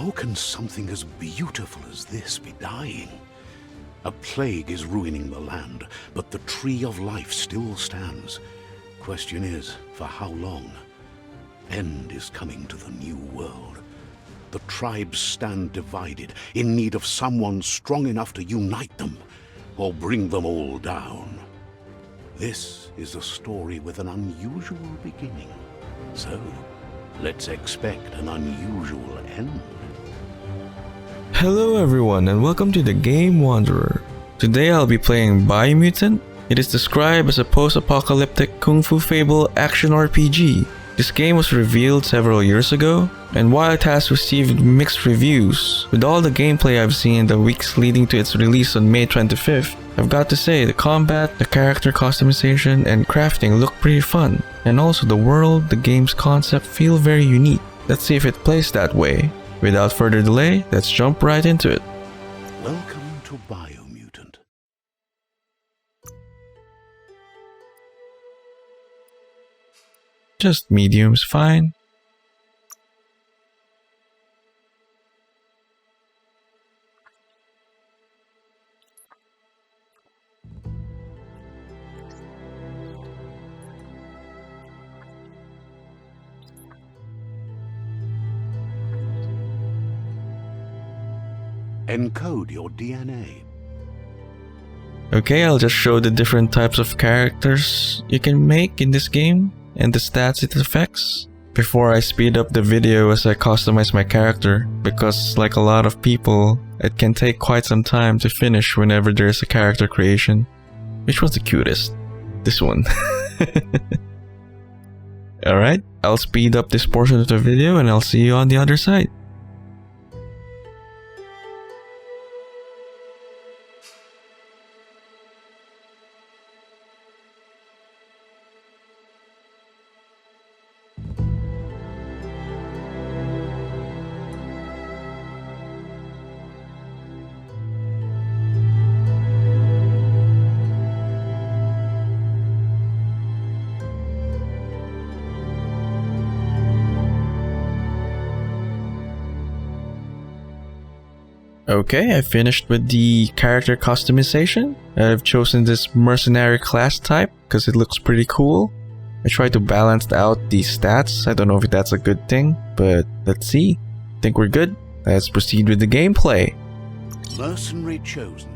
How can something as beautiful as this be dying? A plague is ruining the land, but the tree of life still stands. Question is, for how long? End is coming to the new world. The tribes stand divided, in need of someone strong enough to unite them, or bring them all down. This is a story with an unusual beginning. So, let's expect an unusual end. Hello everyone and welcome to the game Wanderer. Today I'll be playing Biomutant. It is described as a post-apocalyptic kung fu fable action RPG. This game was revealed several years ago, and while it has received mixed reviews, with all the gameplay I've seen in the weeks leading to its release on May 25th, I've got to say the combat, the character customization, and crafting look pretty fun. And also the world, the game's concept feel very unique. Let's see if it plays that way. Without further delay, let's jump right into it. Welcome to Biomutant. Just medium's fine. Encode your DNA. Okay, I'll just show the different types of characters you can make in this game and the stats it affects before I speed up the video as I customize my character, because like a lot of people, it can take quite some time to finish whenever there's a character creation. Which one's the cutest? This one. Alright, I'll speed up this portion of the video and I'll see you on the other side. Okay, I finished with the character customization. I've chosen this Mercenary class type because it looks pretty cool. I tried to balance out the stats. I don't know if that's a good thing, but let's see. Think we're good? Let's proceed with the gameplay. Mercenary chosen.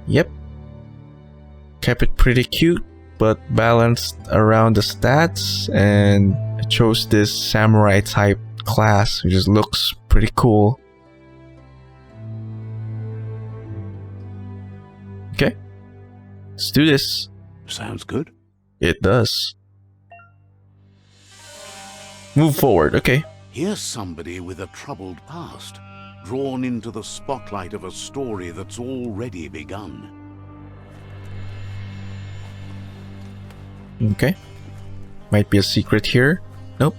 Yep. Kept it pretty cute, but balanced around the stats, and I chose this samurai type class, which just looks pretty cool. Okay, let's do this. Sounds good. It does. Move forward, okay. Here's somebody with a troubled past, drawn into the spotlight of a story that's already begun. Okay. Might be a secret here. Nope.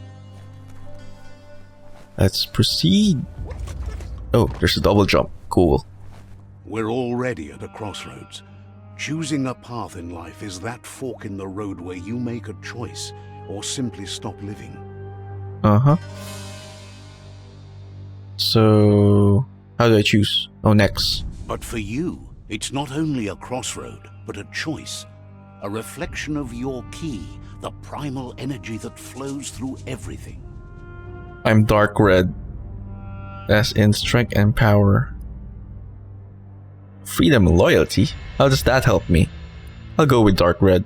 Let's proceed. Oh, there's a double jump. Cool. We're already at a crossroads. Choosing a path in life is that fork in the road where you make a choice or simply stop living. Uh-huh. So, how do I choose? Oh, next. But for you, it's not only a crossroad, but a choice. A reflection of your key, the primal energy that flows through everything. I'm dark red. As in strength and power. Freedom and loyalty? How does that help me? I'll go with dark red.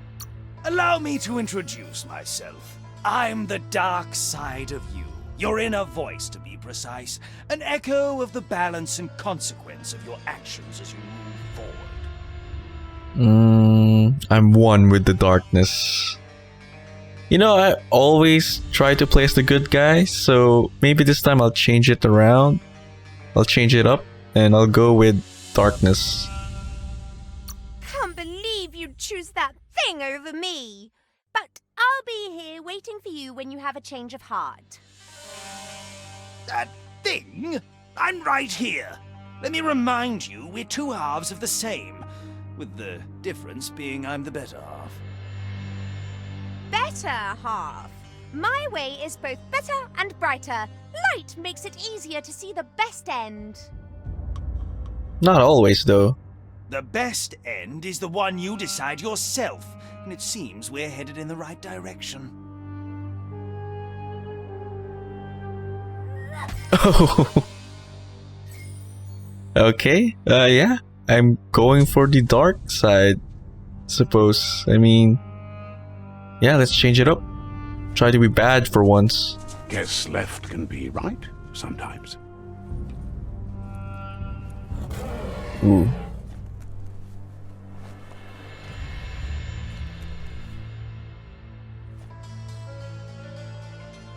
Allow me to introduce myself. I'm the dark side of you. Your inner voice, to be precise. An echo of the balance and consequence of your actions as you move forward. I'm one with the darkness. You know, I always try to play as the good guy, so maybe this time I'll change it around. I'll change it up, and I'll go with darkness. Can't believe you'd choose that thing over me. But I'll be here waiting for you when you have a change of heart. That thing? I'm right here. Let me remind you, we're two halves of the same, with the difference being I'm the better half. Better half? My way is both better and brighter. Light makes it easier to see the best end. Not always, though. The best end is the one you decide yourself, and it seems we're headed in the right direction. Oh. Okay. Yeah. I'm going for the dark side, suppose. I mean, yeah, let's change it up. Try to be bad for once. Guess left can be right sometimes. Ooh.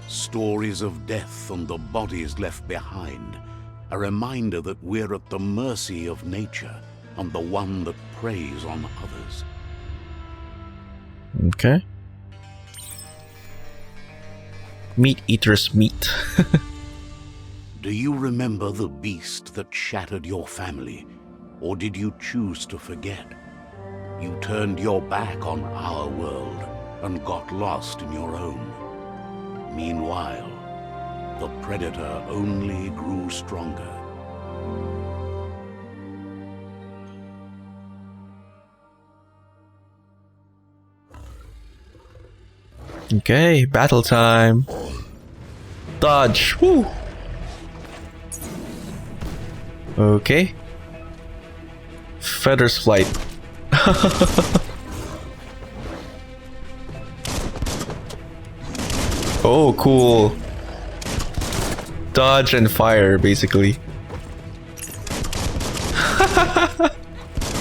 Stories of death and the bodies left behind. A reminder that we're at the mercy of nature and the one that preys on others. Okay. Meat eaters meat. Do you remember the beast that shattered your family? Or did you choose to forget? You turned your back on our world and got lost in your own. Meanwhile, the predator only grew stronger. Okay, battle time. Dodge. Woo. Okay. Feathers flight. Oh, cool. Dodge and fire, basically.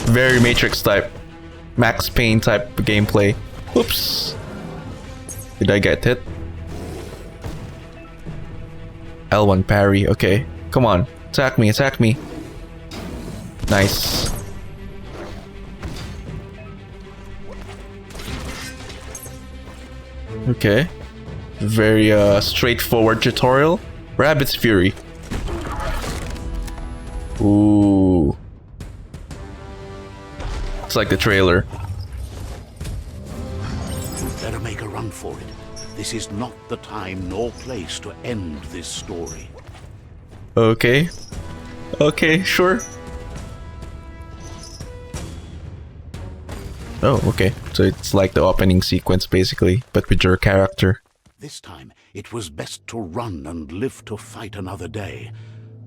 Very Matrix type. Max Payne type gameplay. Oops. Did I get hit? L1 parry, okay. Come on. Attack me, attack me. Nice. Okay. Very straightforward tutorial. Rabbit's Fury. Ooh. It's like the trailer. You'd better make a run for it. This is not the time nor place to end this story. Okay. Okay, sure. Oh, okay. So it's like the opening sequence, basically, but with your character. This time, it was best to run and live to fight another day.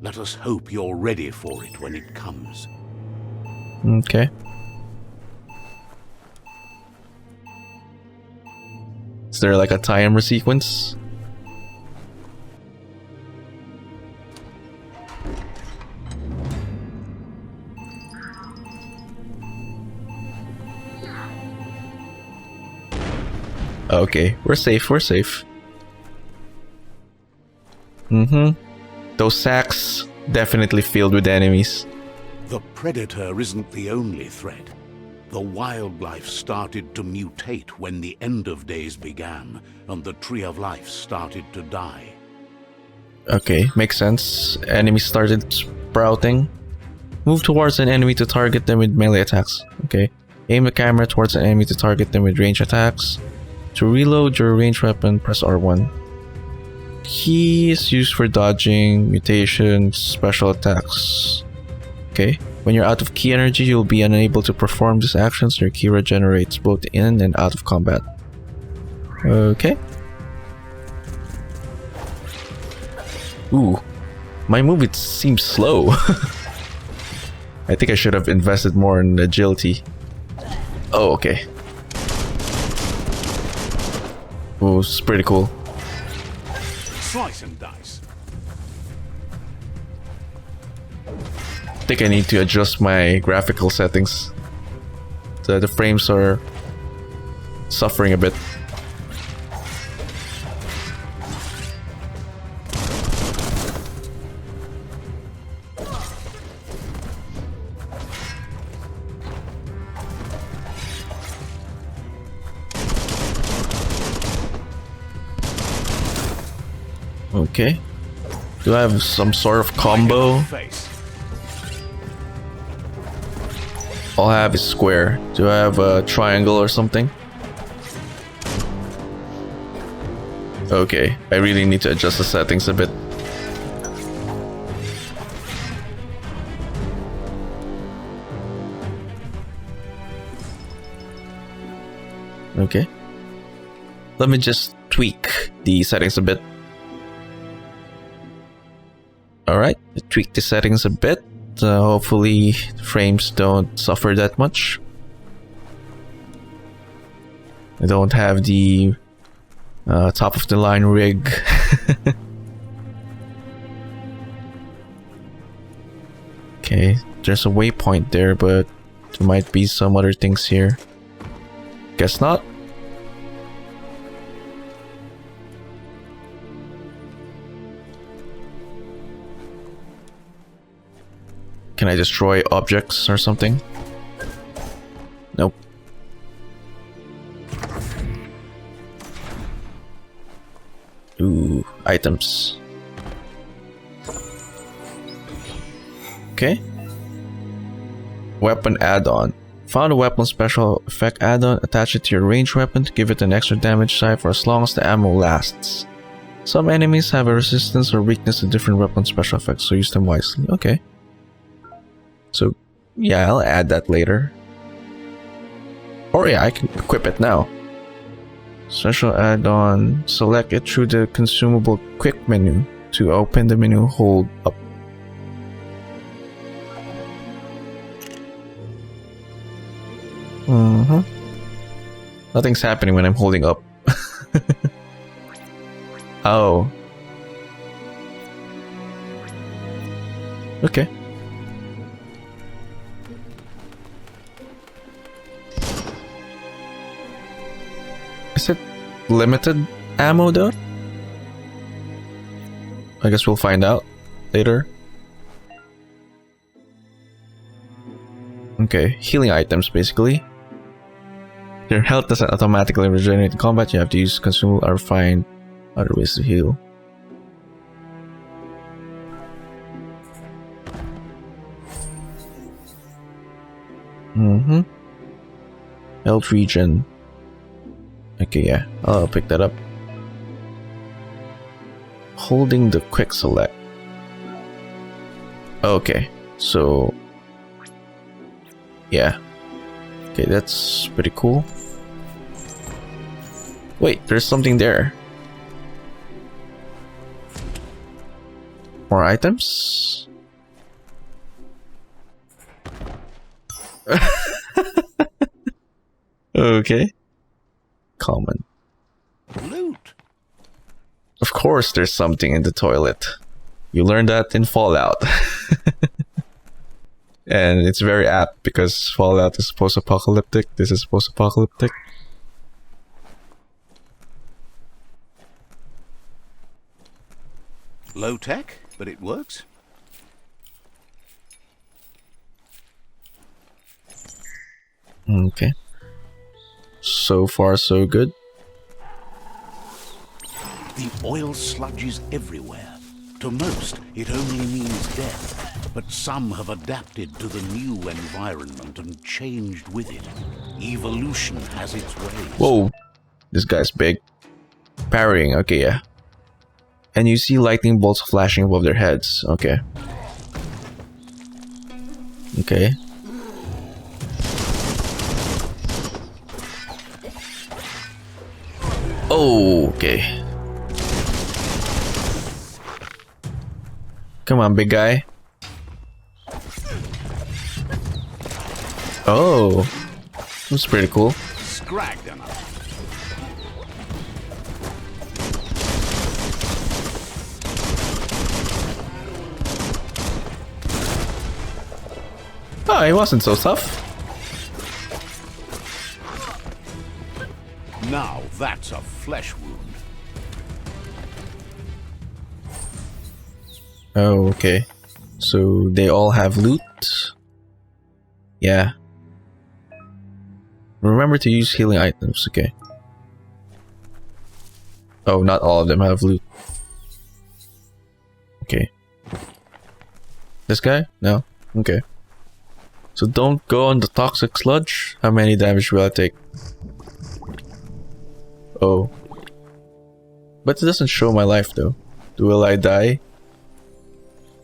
Let us hope you're ready for it when it comes. Okay. Is there like a timer sequence? Okay, we're safe, we're safe. Those sacks definitely filled with enemies. The predator isn't the only threat. The wildlife started to mutate when the end of days began, and the tree of life started to die. Okay, makes sense. Enemies started sprouting. Move towards an enemy to target them with melee attacks. Okay. Aim the camera towards an enemy to target them with range attacks. To reload your ranged weapon, press R1. Key is used for dodging, mutations, special attacks. Okay. When you're out of key energy, you'll be unable to perform these actions. Your key regenerates both in and out of combat. Okay. Ooh. My move seems slow. I think I should have invested more in agility. Oh, okay. Oh, it's pretty cool. Slice and dice. I think I need to adjust my graphical settings. The frames are suffering a bit. Okay. Do I have some sort of combo? All I have is square. Do I have a triangle or something? Okay, I really need to adjust the settings a bit. Okay. Let me just tweak the settings a bit. Alright, tweak the settings a bit. Hopefully frames don't suffer that much. I don't have the top of the line rig. Okay, there's a waypoint there, but there might be some other things here. Guess not. Can I destroy objects or something? Nope. Ooh, items. Okay. Weapon add-on. Found a weapon special effect add-on, attach it to your ranged weapon to give it an extra damage side for as long as the ammo lasts. Some enemies have a resistance or weakness to different weapon special effects, so use them wisely. Okay. So, yeah, I'll add that later. Or yeah, I can equip it now. Special add-on. Select it through the consumable quick menu. To open the menu, hold up. Nothing's happening when I'm holding up. Oh. Okay. Is it limited ammo though? I guess we'll find out later. Okay, healing items basically. Your health doesn't automatically regenerate in combat, you have to use consumable or find other ways to heal. Health regen. Okay, yeah, I'll pick that up. Holding the quick select. Okay, so yeah. Okay, that's pretty cool. Wait, there's something there. More items? Okay. Common. Loot. Of course there's something in the toilet. You learned that in Fallout. And it's very apt because Fallout is post-apocalyptic. This is post-apocalyptic. Low tech, but it works. Okay. So far, so good. The oil sludges everywhere. To most, it only means death, but some have adapted to the new environment and changed with it. Evolution has its ways. Whoa, this guy's big. Parrying, okay, yeah. And you see lightning bolts flashing above their heads, okay. Okay. Oh, okay. Come on, big guy. Oh, that's pretty cool. Scrag them up. Oh, it wasn't so tough. Now that's a flesh wound. Oh, okay. So they all have loot. Yeah. Remember to use healing items, okay. Oh, not all of them have loot. Okay. This guy? No? Okay. So don't go on the toxic sludge. How many damage will I take? Oh. But it doesn't show my life though. Will I die?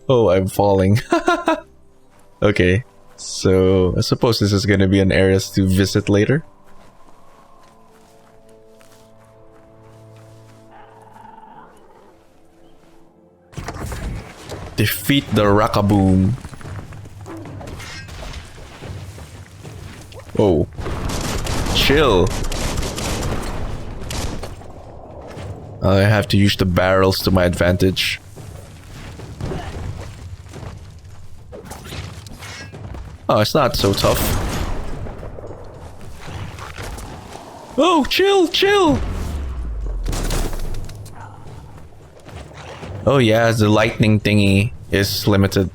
Oh, I'm falling. Okay, so I suppose this is gonna be an area to visit later. Defeat the Rakaboom. Oh. Chill. I have to use the barrels to my advantage. Oh, it's not so tough. Oh, chill, chill! Oh yeah, the lightning thingy is limited.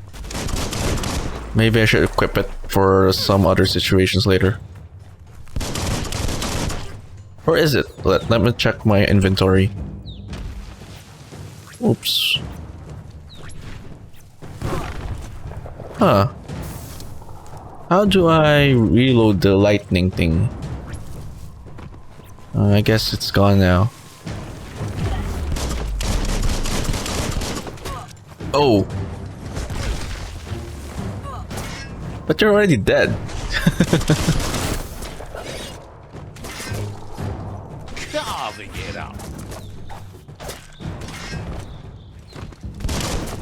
Maybe I should equip it for some other situations later. Or is it? Let me check my inventory. Oops. Huh. How do I reload the lightning thing? I guess it's gone now. Oh. But you're already dead. Carving it up.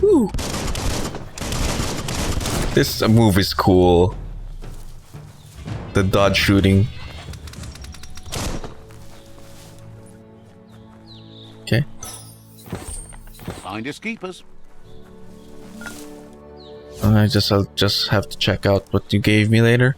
Woo. This move is cool. The dodge shooting. Okay. Finders keepers. I'll just have to check out what you gave me later.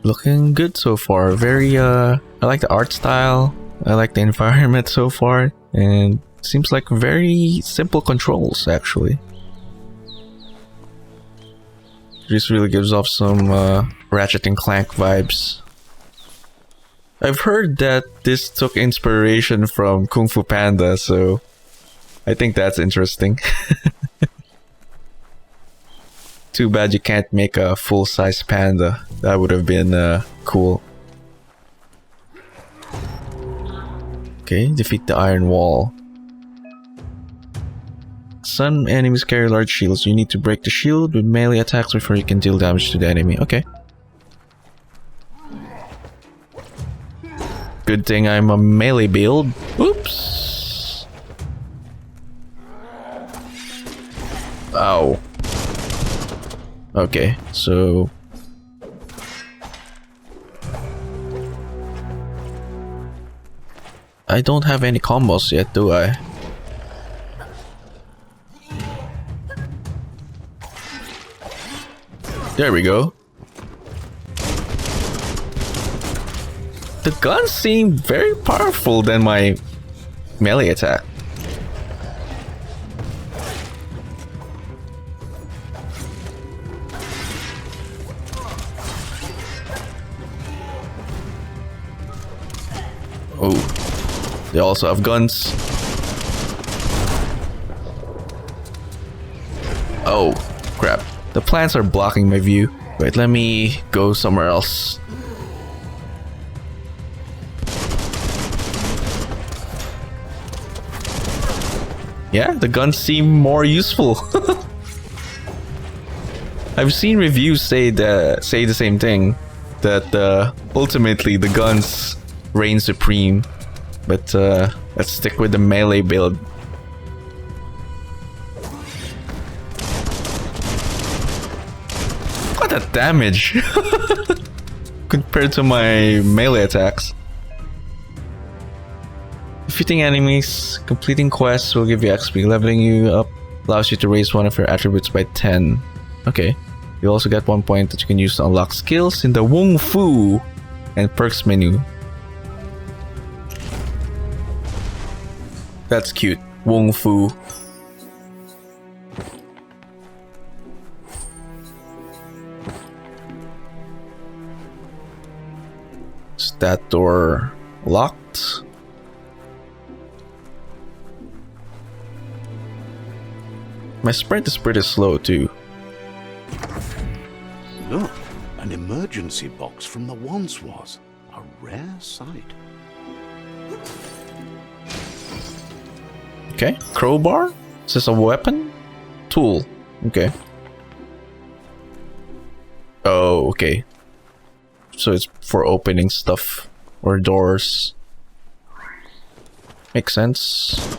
Looking good so far. Very I like the art style. I like the environment so far, and seems like very simple controls actually. This really gives off some Ratchet and Clank vibes. I've heard that this took inspiration from Kung Fu Panda, so I think that's interesting. Too bad you can't make a full-size panda. That would have been cool. Okay, defeat the Iron Wall. Some enemies carry large shields. You need to break the shield with melee attacks before you can deal damage to the enemy. Okay. Good thing I'm a melee build. Oops. Ow. Okay, so... I don't have any combos yet, do I? There we go. The guns seem very powerful than my melee attack. Oh, they also have guns. Oh, crap. The plants are blocking my view. Wait, let me go somewhere else. Yeah, the guns seem more useful. I've seen reviews say the same thing, that ultimately the guns reign supreme. But let's stick with the melee build. What a damage compared to my melee attacks. Defeating enemies, completing quests will give you XP. Leveling you up allows you to raise one of your attributes by 10. Okay. You also get 1 point that you can use to unlock skills in the Wung Fu and perks menu. That's cute. Wung Fu. Is that door locked? My sprint is pretty slow too. Look, an emergency box from the once was. A rare sight. Okay, crowbar? Is this a weapon? Tool. Okay. Oh, okay. So it's for opening stuff or doors. Makes sense.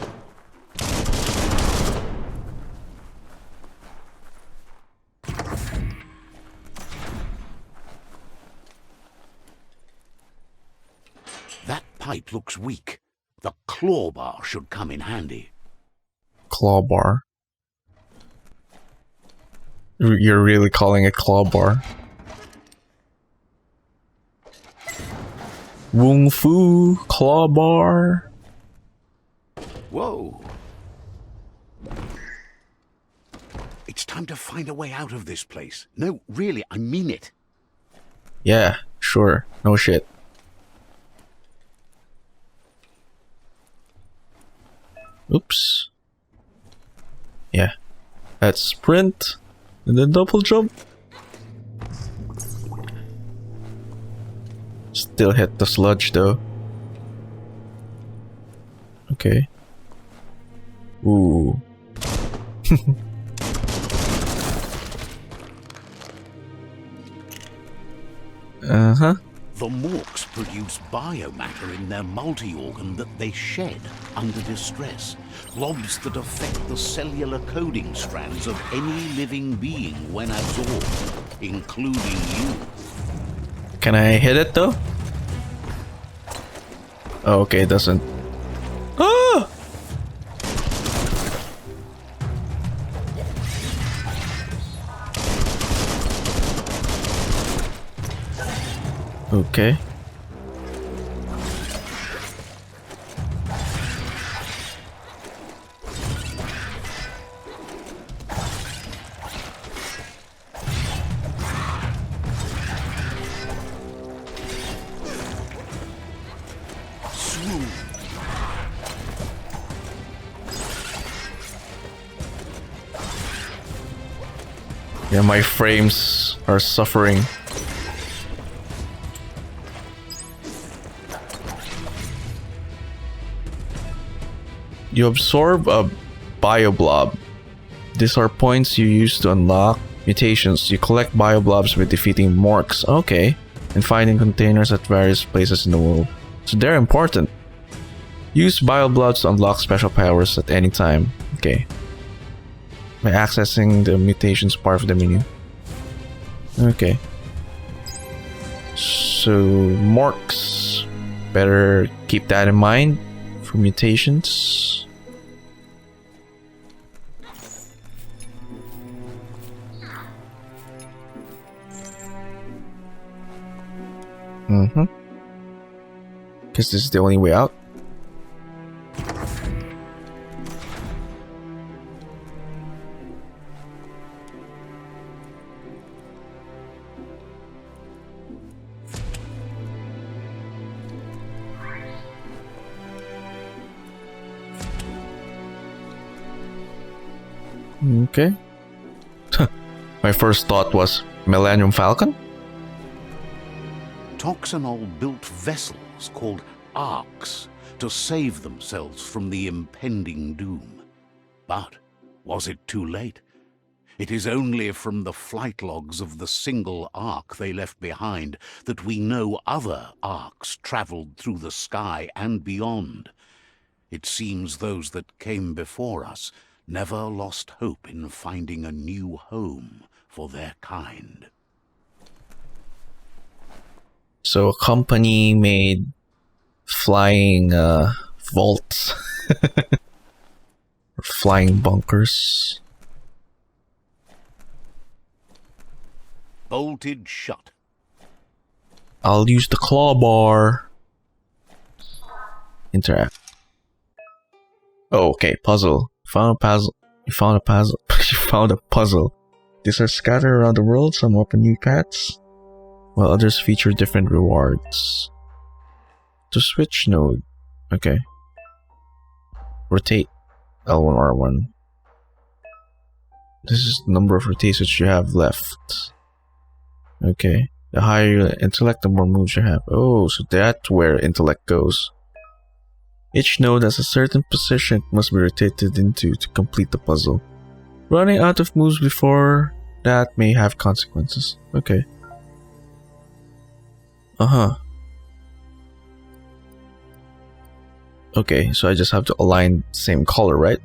That pipe looks weak. The claw bar should come in handy. Claw bar. You're really calling it claw bar? Wung Fu claw bar. Whoa. It's time to find a way out of this place. No, really, I mean it. Yeah, sure. No shit. Oops. Yeah. That's sprint. And then double jump. Still hit the sludge though. Okay. Ooh. Uh-huh. The Morks produce biomatter in their multi-organ that they shed under distress. Blobs that affect the cellular coding strands of any living being when absorbed, including you. Can I hit it though? Oh, okay, it doesn't. Ah! Okay. Yeah, my frames are suffering. You absorb a bioblob. These are points you use to unlock mutations. You collect bioblobs by defeating Morks. Okay. And finding containers at various places in the world. So they're important. Use bioblobs to unlock special powers at any time. Okay. By accessing the mutations part of the menu. Okay. So Morks. Better keep that in mind for mutations. Guess this is the only way out. Okay. My first thought was Millennium Falcon? Toxanol built vessels called arcs to save themselves from the impending doom. But was it too late? It is only from the flight logs of the single arc they left behind that we know other arcs traveled through the sky and beyond. It seems those that came before us never lost hope in finding a new home for their kind. So a company made flying vaults. Or flying bunkers. Bolted shut. I'll use the claw bar. Interact. Oh, okay, puzzle. Found a puzzle. You found a puzzle. You found a puzzle. These are scattered around the world. Some open new paths, while others feature different rewards. To switch node. Okay. Rotate L1 R1. This is the number of rotations you have left. Okay. The higher your intellect, the more moves you have. Oh, so that's where intellect goes. Each node has a certain position it must be rotated into to complete the puzzle. Running out of moves before that may have consequences. Okay. Okay, so I just have to align same color, right?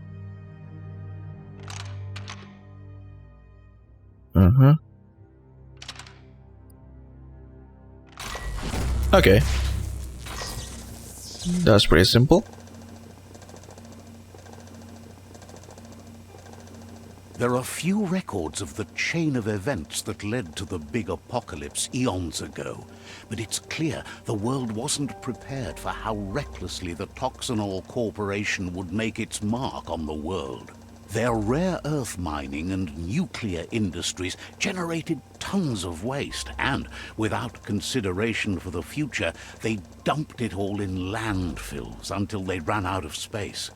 Okay. That's pretty simple. There are few records of the chain of events that led to the big apocalypse eons ago, but it's clear the world wasn't prepared for how recklessly the Toxanol Corporation would make its mark on the world. Their rare earth mining and nuclear industries generated tons of waste, and without consideration for the future, they dumped it all in landfills until they ran out of space.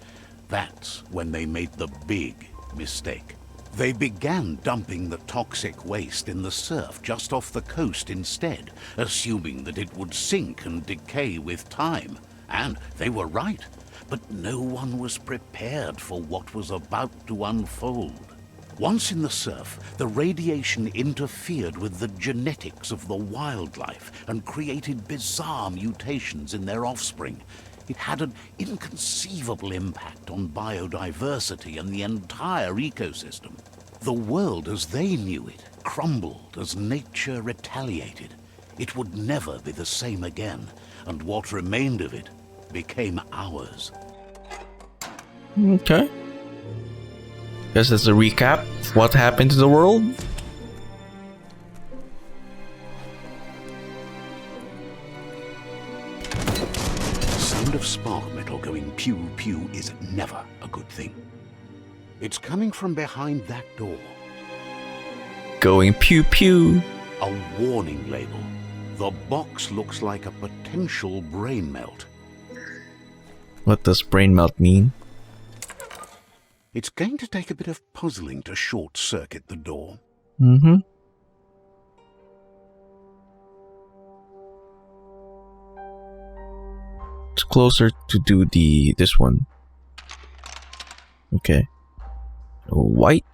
That's when they made the big mistake. They began dumping the toxic waste in the surf just off the coast instead, assuming that it would sink and decay with time. And they were right. But no one was prepared for what was about to unfold. Once in the surf, the radiation interfered with the genetics of the wildlife and created bizarre mutations in their offspring. It had an inconceivable impact on biodiversity and the entire ecosystem. The world as they knew it crumbled as nature retaliated. It would never be the same again, and what remained of it became ours. Okay. Guess that's a recap of what happened to the world. The sound of spark metal going pew pew is never a good thing. It's coming from behind that door. Going pew pew. A warning label. The box looks like a potential brain melt. What does brain melt mean? It's going to take a bit of puzzling to short-circuit the door. It's closer to do this one. Okay. White.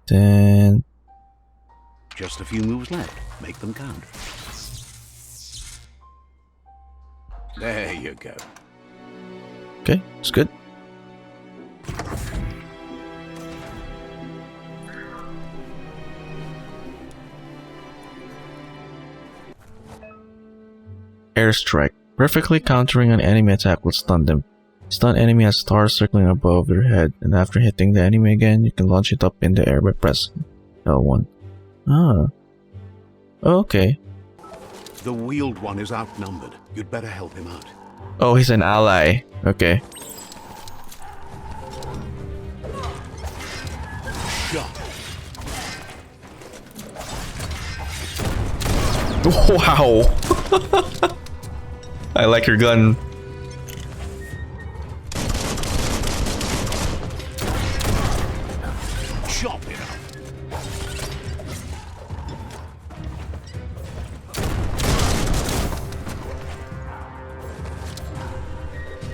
Then Just a few moves left. Make them count. There you go. okay, it's good. Airstrike. Perfectly countering an enemy attack will stun them. Stun enemy has stars circling above their head, and after hitting the enemy again, you can launch it up in the air by pressing L1. Ah. Okay. The wheeled one is outnumbered. You'd better help him out. Oh, he's an ally. Okay. Shot. Wow. I like your gun. Chop it up.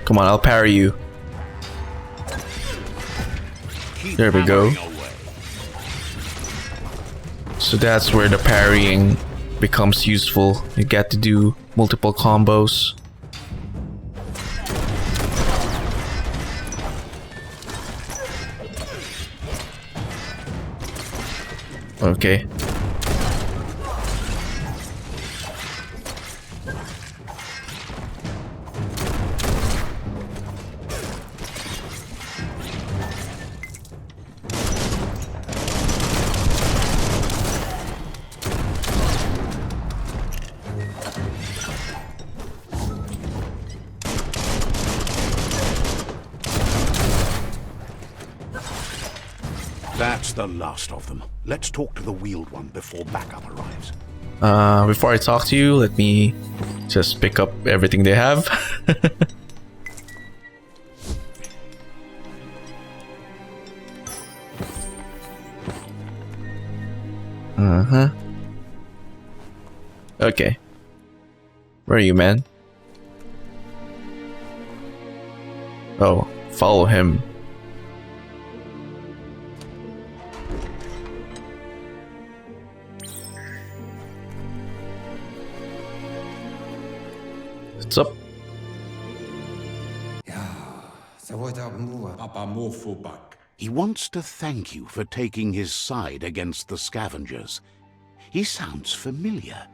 Come on, I'll parry you. Keep There we go. hammering away. So that's where the parrying becomes useful. You get to do multiple combos. Okay. That's the last of them. Let's talk to the wheeled one before backup arrives. Before I talk to you, let me just pick up everything they have. Okay. Where are you, man? Oh, follow him. What's up? He wants to thank you for taking his side against the scavengers. He sounds familiar.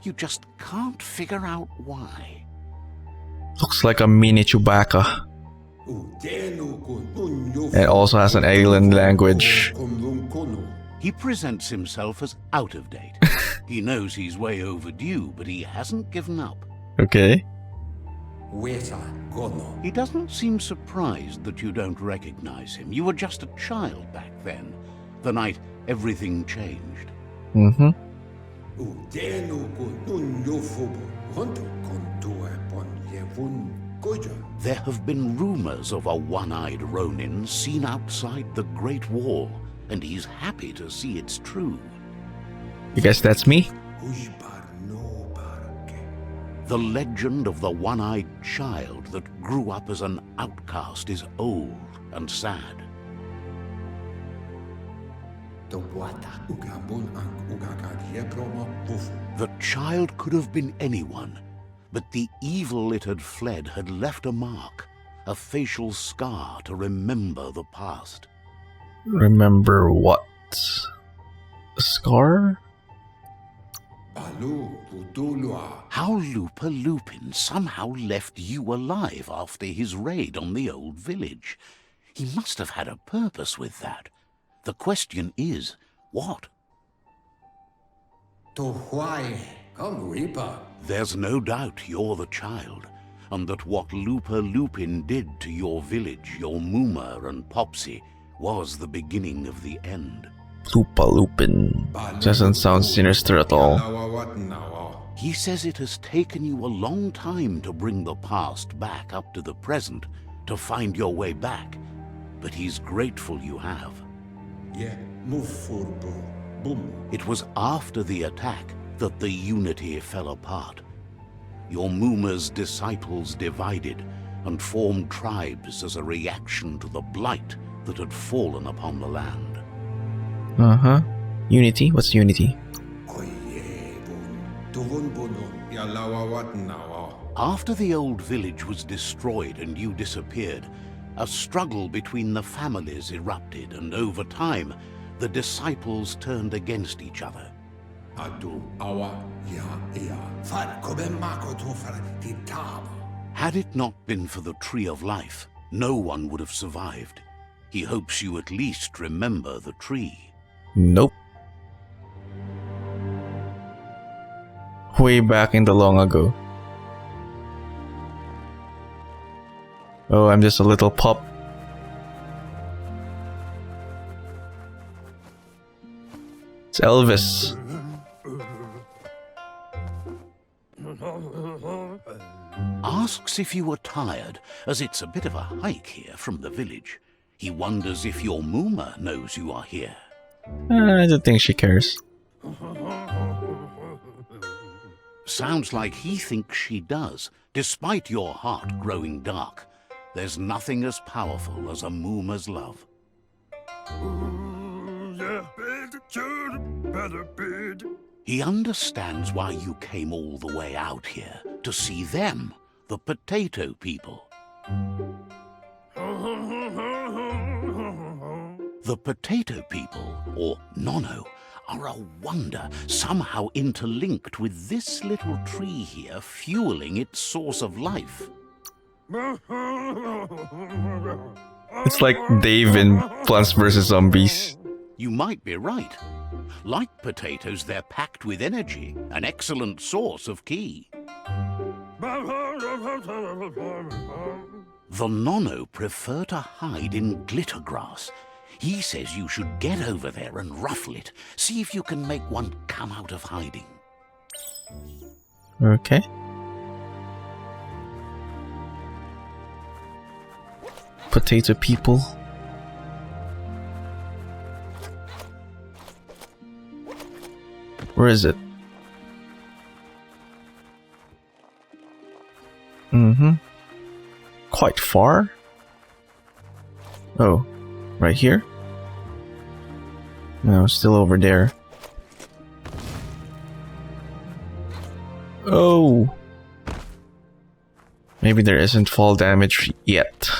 You just can't figure out why. Looks like a mini Chewbacca. It also has an alien language. He presents himself as out of date. He knows he's way overdue, but he hasn't given up. Okay. He doesn't seem surprised that you don't recognize him. You were just a child back then, the night everything changed. Mm-hmm. There have been rumors of a one-eyed Ronin seen outside the Great Wall, and he's happy to see it's true. You guess that's me? The legend of the one-eyed child that grew up as an outcast is old and sad. The child could have been anyone, but the evil it had fled had left a mark, a facial scar to remember the past. Remember what? A scar? How Lupa Lupin somehow left you alive after his raid on the old village. He must have had a purpose with that. The question is, what? There's no doubt you're the child, and that what Lupa Lupin did to your village, your Muma and Popsy, was the beginning of the end. Lupa Lupin. Doesn't sound sinister at all. He says it has taken you a long time to bring the past back up to the present, to find your way back, but he's grateful you have. It was after the attack that the unity fell apart. Your Muma's disciples divided and formed tribes as a reaction to the blight that had fallen upon the land. Uh-huh. Unity? What's unity? After the old village was destroyed and you disappeared, a struggle between the families erupted, and over time, the disciples turned against each other. Had it not been for the Tree of Life, no one would have survived. He hopes you at least remember the tree. Nope. Way back in the long ago. Oh, I'm just a little pup. It's Elvis. Asks if you were tired, as it's a bit of a hike here from the village. He wonders if your Muma knows you are here. I don't think she cares. Sounds like he thinks she does, despite your heart growing dark. There's nothing as powerful as a Muma's love. He understands why you came all the way out here, to see them, the potato people. The potato people, or Nono, are a wonder, somehow interlinked with this little tree here, fueling its source of life. It's like Dave in Plants vs. Zombies. You might be right. Like potatoes, they're packed with energy, an excellent source of ki. The Nono prefer to hide in glitter grass. He says you should get over there and ruffle it. See if you can make one come out of hiding. Okay. Potato people. Where is it? quite far. Oh, right here? No, still over there. Oh! Maybe there isn't fall damage yet.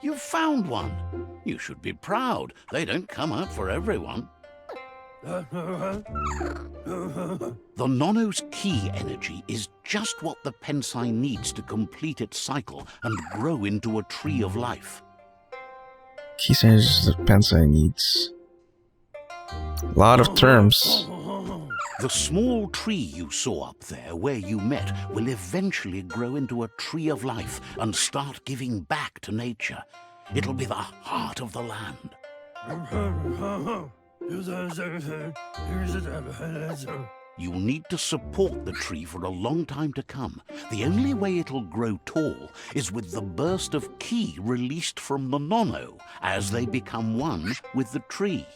You've found one. You should be proud. They don't come up for everyone. The Nono's key energy is just what the Pensai needs to complete its cycle and grow into a tree of life. Key energies that Pensai needs. A lot of terms. The small tree you saw up there where you met will eventually grow into a tree of life and start giving back to nature. It'll be the heart of the land. You'll need to support the tree for a long time to come. The only way it'll grow tall is with the burst of ki released from the Nono as they become one with the tree.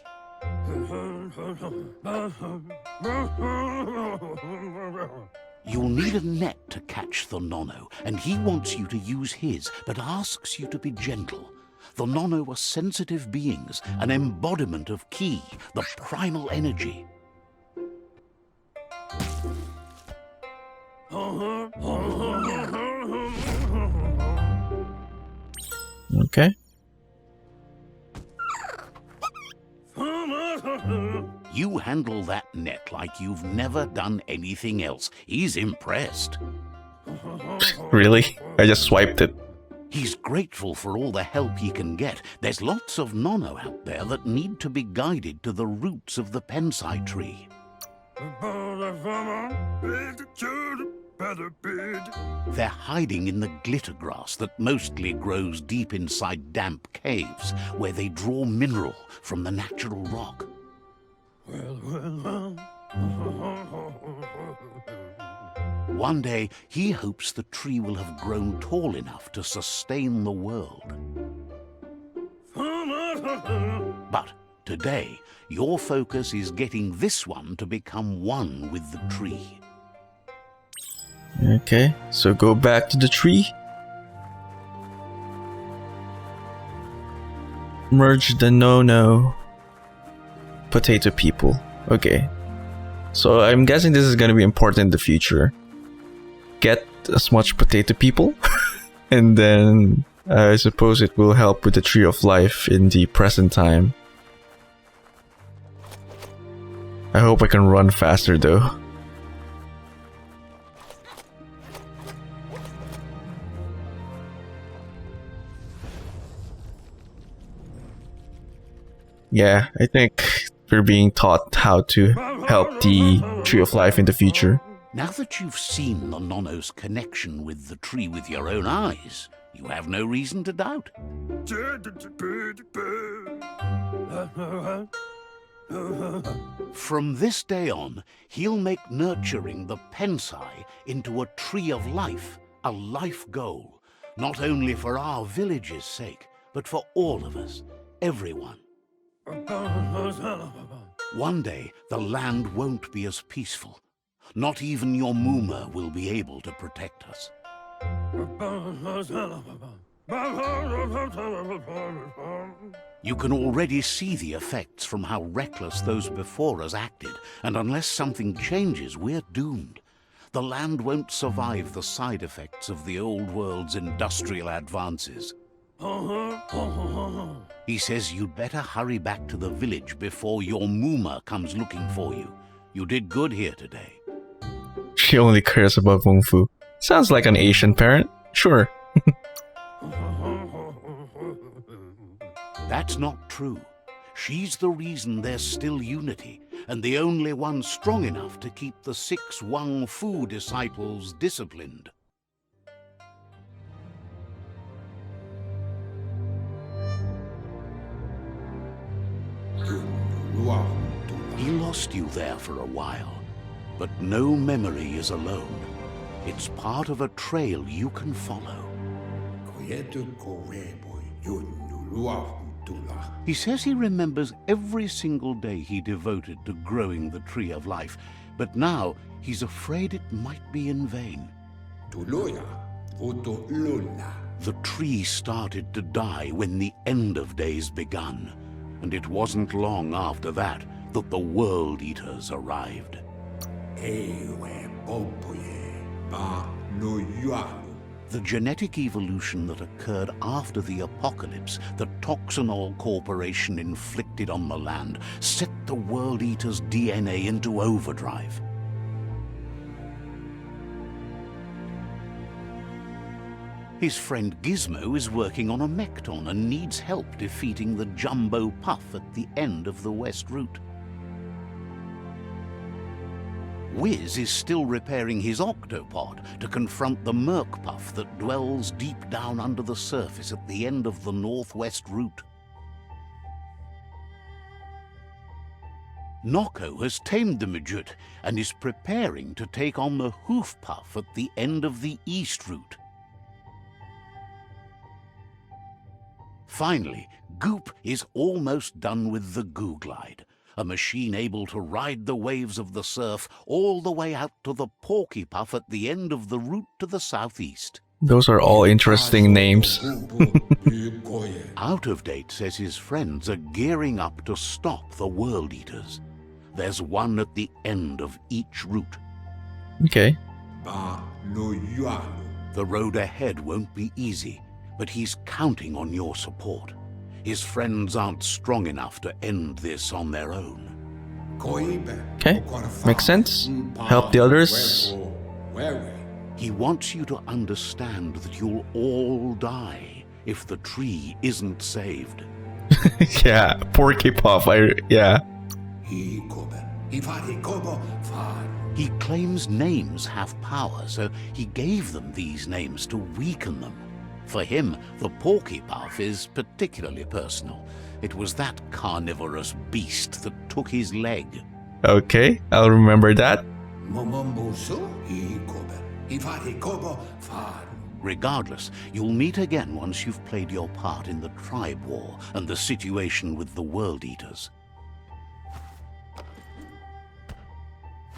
You'll need a net to catch the Nono, and he wants you to use his, but asks you to be gentle. The Nono are sensitive beings, an embodiment of ki, the primal energy. Okay. You handle that net like you've never done anything else. He's impressed. Really? I just swiped it. He's grateful for all the help he can get. There's lots of Nono out there that need to be guided to the roots of the Pensai tree. They're hiding in the glitter grass that mostly grows deep inside damp caves, where they draw mineral from the natural rock. One day, he hopes the tree will have grown tall enough to sustain the world. But today, your focus is getting this one to become one with the tree. Okay, so go back to the tree. Merge the no-no. Potato people. Okay. So I'm guessing this is gonna be important in the future. Get as much potato people. And then I suppose it will help with the tree of life in the present time. I hope I can run faster though. Yeah, I think we're being taught how to help the Tree of Life in the future. Now that you've seen the Nono's connection with the tree with your own eyes, you have no reason to doubt. From this day on, he'll make nurturing the Pensai into a tree of life, a life goal, not only for our village's sake, but for all of us, everyone. One day, the land won't be as peaceful. Not even your Muma will be able to protect us. You can already see the effects from how reckless those before us acted, and unless something changes, we're doomed. The land won't survive the side effects of the old world's industrial advances. He says you'd better hurry back to the village before your Muma comes looking for you. You did good here today. She only cares about Kung Fu. Sounds like an Asian parent. Sure. That's not true. She's the reason there's still unity, and the only one strong enough to keep the 6 Wang Fu disciples disciplined. He lost you there for a while, but no memory is alone. It's part of a trail you can follow. He says he remembers every single day he devoted to growing the Tree of Life, but now he's afraid it might be in vain. The tree started to die when the end of days begun, and it wasn't long after that that the Worldeaters arrived. The genetic evolution that occurred after the apocalypse that Toxanol Corporation inflicted on the land set the Worldeaters' DNA into overdrive. His friend Gizmo is working on a Mekton and needs help defeating the Jumbo Puff at the end of the West Route. Wiz is still repairing his octopod to confront the Merc Puff that dwells deep down under the surface at the end of the Northwest Route. Nocco has tamed the Midget and is preparing to take on the Hoof Puff at the end of the East Route. Finally, Goop is almost done with the Googlide, a machine able to ride the waves of the surf all the way out to the Porky Puff at the end of the route to the southeast. Those are all interesting names. Out of Date says his friends are gearing up to stop the Worldeaters. There's one at the end of each route. Okay. The road ahead won't be easy, but he's counting on your support. His friends aren't strong enough to end this on their own. Okay. Makes sense. Help the others. He wants you to understand that you'll all die if the tree isn't saved. Yeah, Porky Puff. Yeah. He claims names have power, so he gave them these names to weaken them. For him, the Porky Puff is particularly personal. It was that carnivorous beast that took his leg. Okay, I'll remember that. Regardless, you'll meet again once you've played your part in the tribe war and the situation with the Worldeaters.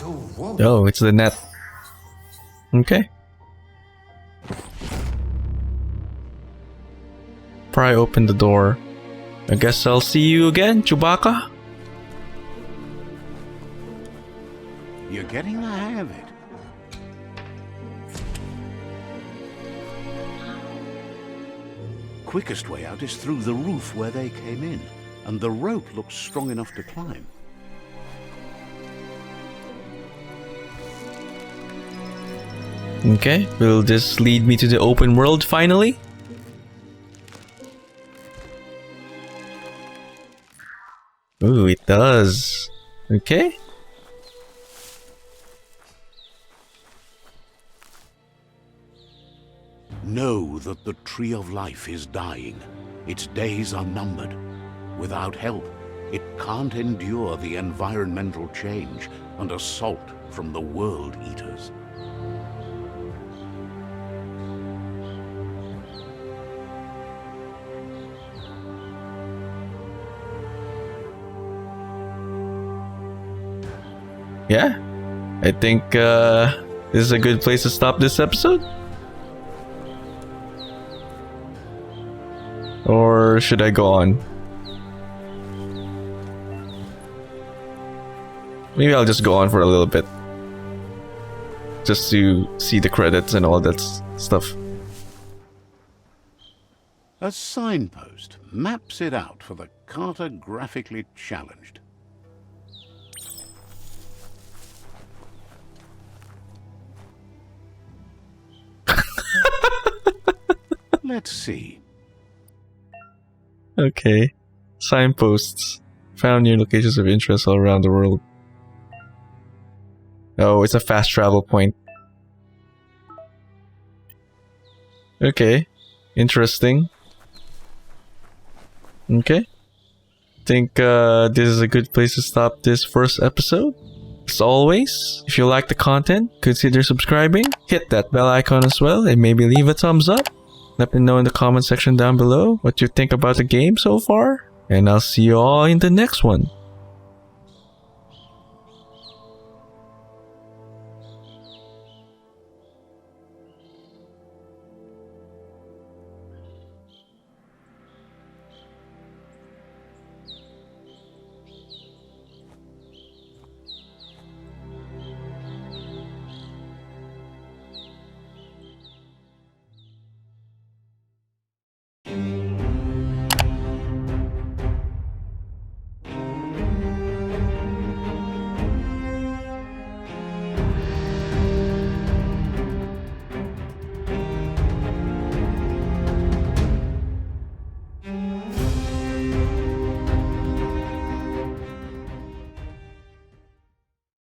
Oh, it's the net. Okay. Pry open the door. I guess I'll see you again, Chewbacca. You're getting the hang of it. Quickest way out is through the roof where they came in, and the rope looks strong enough to climb. Okay, will this lead me to the open world finally? Ooh, it does. Okay. Know that the Tree of Life is dying. Its days are numbered. Without help, it can't endure the environmental change and assault from the Worldeaters. Yeah, I think this is a good place to stop this episode. Or should I go on? Maybe I'll just go on for a little bit. Just to see the credits and all that stuff. A signpost maps it out for the cartographically challenged. Let's see. Okay. Signposts. Found near locations of interest all around the world. Oh, it's a fast travel point. Okay. Interesting. Okay. Think this is a good place to stop this first episode. As always, if you like the content, consider subscribing, hit that bell icon as well, and maybe leave a thumbs up. Let me know in the comment section down below what you think about the game so far, and I'll see you all in the next one.